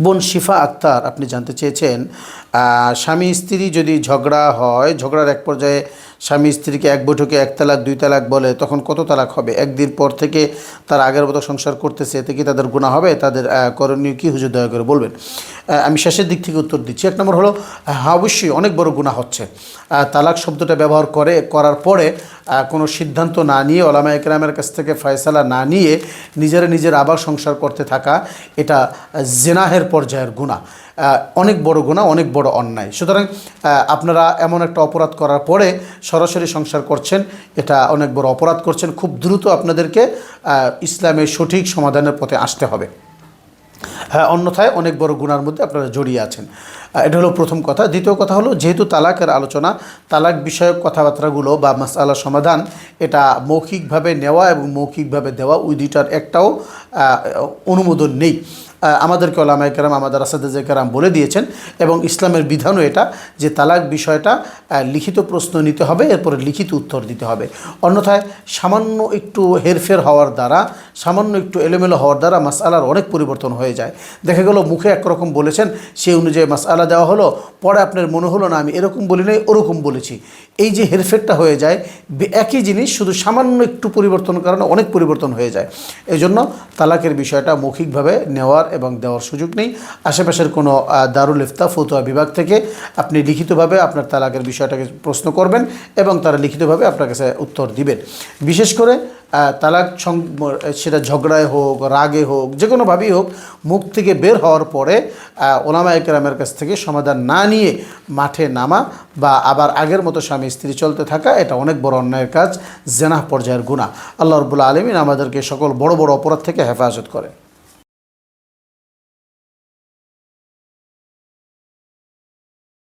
বোন শিফা আক্তার আপনি জানতে চেয়েছেন, স্বামী স্ত্রী যদি ঝগড়া হয়, ঝগড়ার এক পর্যায়ে স্বামী স্ত্রীকে এক বৈঠকে 1 তালাক 2 তালাক বলে, তখন কত তালাক হবে? একদিন পর থেকে তার আগের মতো সংসার করতেছে, এতে কি তাদের গুনাহ হবে? তাদের করণীয় কি হুজুর দয়া করে বলবেন। আমি শেষের দিক থেকে উত্তর দিচ্ছি। 1 নম্বর হলো, হ্যাঁ অবশ্যই অনেক বড় গুনাহ হচ্ছে। তালাক শব্দটা ব্যবহার করার পরে কোনো সিদ্ধান্ত না নিয়ে, ওলামায়ে কেরামের কাছ থেকে ফয়সালা না নিয়ে নিজের আবার সংসার করতে থাকা, এটা জেনাহের পর্যায়ের গুনাহ, অনেক বড় গুনাহ, অনেক বড় অন্যায়। সুতরাং আপনারা এমন একটা অপরাধ করার পরে সরাসরি সংসার করছেন, এটা অনেক বড় অপরাধ করছেন। খুব দ্রুত আপনাদেরকে ইসলামের সঠিক সমাধানের পথে আসতে হবে, হ্যাঁ অন্যথায় অনেক বড় গুনার মধ্যে আপনারা জড়িয়ে আছেন। এটা হলো প্রথম কথা। দ্বিতীয় কথা হলো, যেহেতু তালাকের আলোচনা, তালাক বিষয়ক কথাবার্তাগুলো বা মাসআলা সমাধান, এটা মৌখিকভাবে নেওয়া এবং মৌখিকভাবে দেওয়া, ওই দুইটার একটাও অনুমোদন নেই। আমাদেরকে ওলামায়ে কেরাম, আমাদের আসাদেজে কেরাম বলে দিয়েছেন, এবং ইসলামের বিধানও এটা, যে তালাক বিষয়টা লিখিত প্রশ্ন নিতে হবে, এরপরে লিখিত উত্তর দিতে হবে। অন্যথায় সামান্য একটু হেরফের হওয়ার দ্বারা, সামান্য একটু এলোমেলো হওয়ার দ্বারা মাসআলার অনেক পরিবর্তন হয়ে যায়। দেখা গেল মুখে একরকম বলেছেন, সেই অনুযায়ী মাসআলা দেওয়া হলো, পরে আপনার মনে হলো না আমি এরকম বলি নাই, ওরকম বলেছি। এই যে হেরফেরটা হয়ে যায়, একই জিনিস শুধু সামান্য একটু পরিবর্তনের কারণে অনেক পরিবর্তন হয়ে যায়। এই জন্য তালাকের বিষয়টা মৌখিকভাবে নেওয়ার এবং দেওয়ার সুযোগ নেই। আশেপাশের কোনো দারুল ইফতা ফতুয়া বিভাগ থেকে আপনি লিখিতভাবে আপনার তালাকের বিষয়টাকে প্রশ্ন করবেন, এবং তারা লিখিতভাবে আপনার কাছে উত্তর দিবেন। বিশেষ করে তালাক সেটা ঝগড়ায় হোক, রাগে হোক, যে কোনোভাবেই হোক, মুখ থেকে বের হওয়ার পরে ওলামায়ে কেরামের কাছ থেকে সমাধান না নিয়ে মাঠে নামা বা আবার আগের মতো স্বামী স্ত্রী চলতে থাকা, এটা অনেক বড় অন্যায়ের কাজ, জেনাহ পর্যায়ের গুনাহ। আল্লাহ রাব্বুল আলামিন আমাদেরকে সকল বড় বড় অপরাধ থেকে হেফাজত করে।